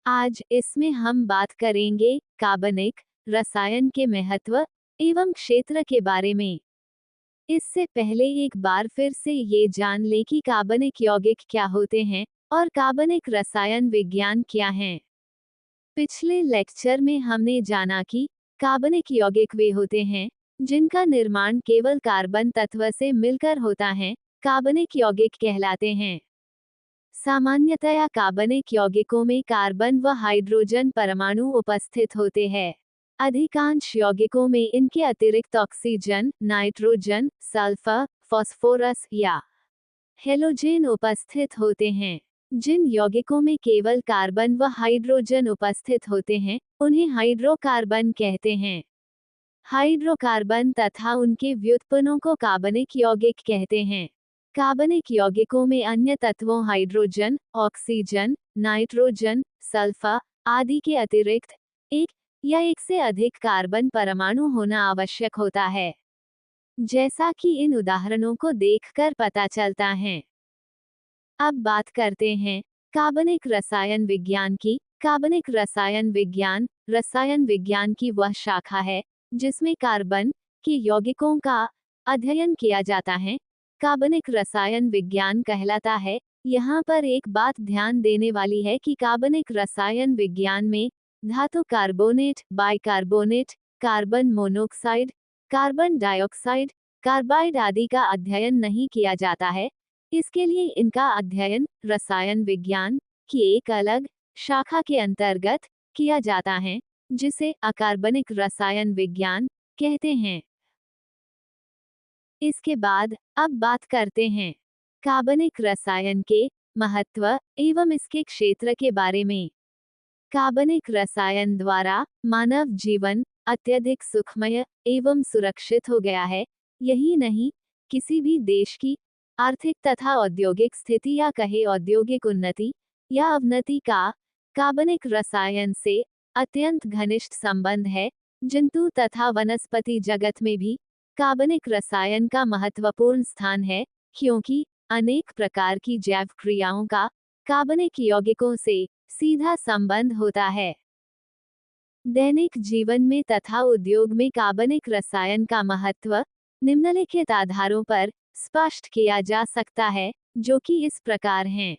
आज इसमें हम बात करेंगे कार्बनिक रसायन के महत्व एवं क्षेत्र के बारे में। इससे पहले एक बार फिर से ये जान लें कि कार्बनिक यौगिक क्या होते हैं और कार्बनिक रसायन विज्ञान क्या है। पिछले लेक्चर में हमने जाना कि कार्बनिक यौगिक वे होते हैं जिनका निर्माण केवल कार्बन तत्व से मिलकर होता है, कार्बनिक यौगिक कहलाते हैं। सामान्यतया कार्बनिक यौगिकों में कार्बन व हाइड्रोजन परमाणु उपस्थित होते हैं। अधिकांश यौगिकों में इनके अतिरिक्त ऑक्सीजन, नाइट्रोजन, सल्फर, फास्फोरस या हेलोजन उपस्थित होते हैं। जिन यौगिकों में केवल कार्बन व हाइड्रोजन उपस्थित होते हैं, उन्हें हाइड्रोकार्बन कहते हैं। हाइड्रोकार्बन तथा उनके व्युत्पन्नों को कार्बनिक यौगिक कहते हैं। कार्बनिक यौगिकों में अन्य तत्वों हाइड्रोजन, ऑक्सीजन, नाइट्रोजन, सल्फर आदि के अतिरिक्त एक या एक से अधिक कार्बन परमाणु होना आवश्यक होता है, जैसा कि इन उदाहरणों को देखकर पता चलता है। अब बात करते हैं कार्बनिक रसायन विज्ञान की। कार्बनिक रसायन विज्ञान की वह शाखा है जिसमें कार्बन के यौगिकों का अध्ययन किया जाता है। कार्बनिक रसायन विज्ञान कहलाता है। यहाँ पर एक बात ध्यान देने वाली है कि कार्बनिक रसायन विज्ञान में धातु carbonate, bicarbonate, carbon monoxide, carbon dioxide, carbide आदि का अध्ययन नहीं किया जाता है। इसके लिए इनका अध्ययन रसायन विज्ञान की एक अलग शाखा के अंतर्गत किया जाता है, जिसे अकार्बनिक रसायन विज्ञान कहते हैं। इसके बाद अब बात करते हैं कार्बनिक रसायन के महत्व एवं इसके क्षेत्र के बारे में। कार्बनिक रसायन द्वारा मानव जीवन अत्यधिक सुखमय एवं सुरक्षित हो गया है। यही नहीं, किसी भी देश की आर्थिक तथा औद्योगिक स्थिति या कहे औद्योगिक उन्नति या अवनति का कार्बनिक रसायन से अत्यंत घनिष्ठ संबंध है। जंतु तथा वनस्पति जगत में भी कार्बनिक रसायन का महत्वपूर्ण स्थान है, क्योंकि अनेक प्रकार की जैव क्रियाओं का कार्बनिक यौगिकों से सीधा संबंध होता है। दैनिक जीवन में तथा उद्योग में कार्बनिक रसायन का महत्व निम्नलिखित आधारों पर स्पष्ट किया जा सकता है, जो कि इस प्रकार हैं।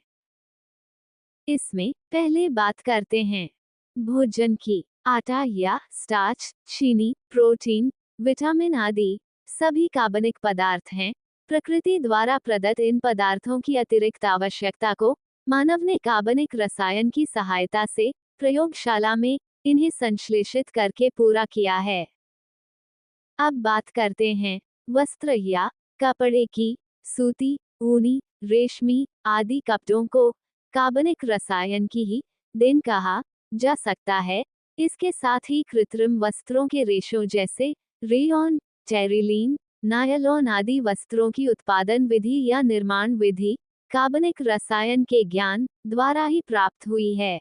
इसमें पहले बात करते हैं भोजन की। आटा या स्टार्च, चीनी, प्रोटीन, विटामिन आदि सभी कार्बनिक पदार्थ हैं। प्रकृति द्वारा प्रदत्त इन पदार्थों की अतिरिक्त आवश्यकता को मानव ने कार्बनिक रसायन की सहायता से प्रयोगशाला में इन्हें संश्लेषित करके पूरा किया है। अब बात करते हैं वस्त्र या कपड़े की। सूती, ऊनी, रेशमी आदि कपड़ों को कार्बनिक रसायन की ही देन कहा जा सकता है। इसके साथ ही कृत्रिम वस्त्रों के रेशों जैसे रेयॉन, टेरिलीन, नायलॉन आदि वस्त्रों की उत्पादन विधि या निर्माण विधि कार्बनिक रसायन के ज्ञान द्वारा ही प्राप्त हुई है।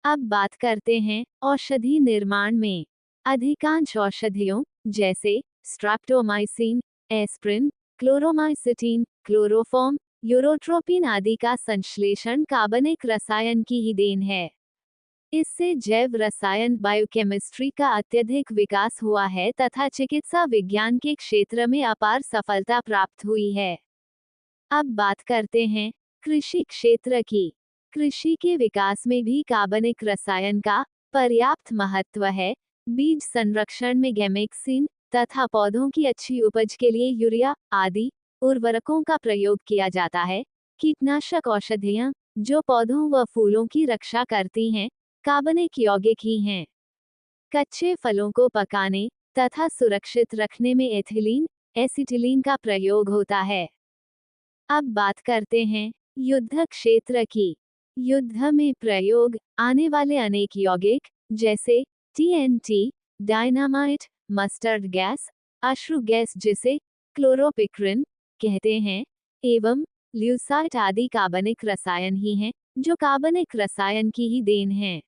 अब बात करते हैं औषधि निर्माण में। अधिकांश औषधियों जैसे streptomycin, aspirin, Chloromycetin, chloroform, urotropin आदि का संश्लेषण कार्बनिक रसायन की ही देन है। इससे जैव रसायन बायोकेमिस्ट्री का अत्यधिक विकास हुआ है तथा चिकित्सा विज्ञान के क्षेत्र में अपार सफलता प्राप्त हुई है। अब बात करते हैं कृषि क्षेत्र की। कृषि के विकास में भी कार्बनिक रसायन का पर्याप्त महत्व है। बीज संरक्षण में गैमेक्सिन तथा पौधों की अच्छी उपज के लिए यूरिया आदि उर्वरकों का प्रयोग किया जाता है। कीटनाशक औषधियां जो पौधों व फूलों की रक्षा करती हैं, कार्बनिक यौगिक ही हैं। कच्चे फलों को पकाने तथा सुरक्षित रखने में एथिलीन, एसिटिलीन का प्रयोग होता है। अब बात करते हैं युद्ध क्षेत्र की। युद्ध में प्रयोग आने वाले अनेक यौगिक जैसे टीएनटी, डायनामाइट, मस्टर्ड गैस, अश्रु गैस जिसे क्लोरोपिक्रिन कहते हैं, एवं ल्यूसाइट आदि कार्बनिक रसायन ही हैं, जो कार्बनिक रसायन की ही देन हैं।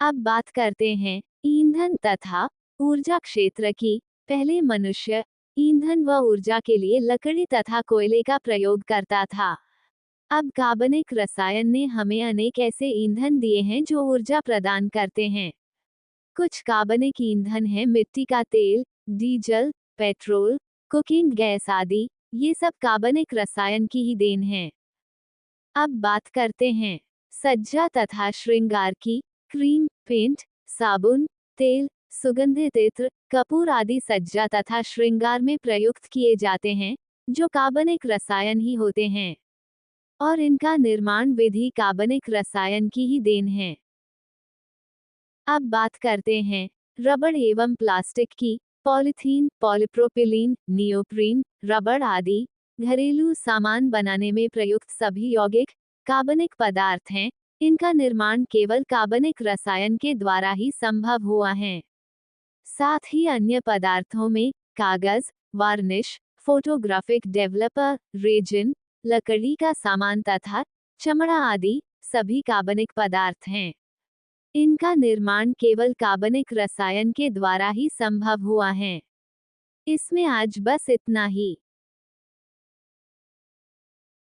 अब बात करते हैं ईंधन तथा ऊर्जा क्षेत्र की। पहले मनुष्य ईंधन व ऊर्जा के लिए लकड़ी तथा कोयले का प्रयोग करता था। अब कार्बनिक रसायन ने हमें अनेक ऐसे ईंधन दिए हैं जो ऊर्जा प्रदान करते हैं। कुछ कार्बनिक ईंधन हैं मिट्टी का तेल, डीजल, पेट्रोल, कुकिंग गैस आदि। ये सब कार्बनिक रसायन की ही देन है। अब बात करते हैं सज्जा तथा श्रृंगार की। क्रीम, पेंट, साबुन, तेल, सुगंधित इत्र, कपूर आदि सज्जा तथा श्रृंगार में प्रयुक्त किए जाते हैं, जो कार्बनिक रसायन ही होते हैं, और इनका निर्माण विधि कार्बनिक रसायन की ही देन है। अब बात करते हैं रबड़ एवं प्लास्टिक की। पॉलीथीन, पॉलीप्रोपिलीन, नियोप्रीन, रबड़ आदि घरेलू सामान बनाने में प्रयुक्त सभी यौगिक कार्बनिक पदार्थ हैं। इनका निर्माण केवल कार्बनिक रसायन के द्वारा ही संभव हुआ है। साथ ही अन्य पदार्थों में कागज, वार्निश, फोटोग्राफिक डेवलपर, रेजिन, लकड़ी का सामान तथा चमड़ा आदि सभी कार्बनिक पदार्थ हैं। इनका निर्माण केवल कार्बनिक रसायन के द्वारा ही संभव हुआ है। इसमें आज बस इतना ही।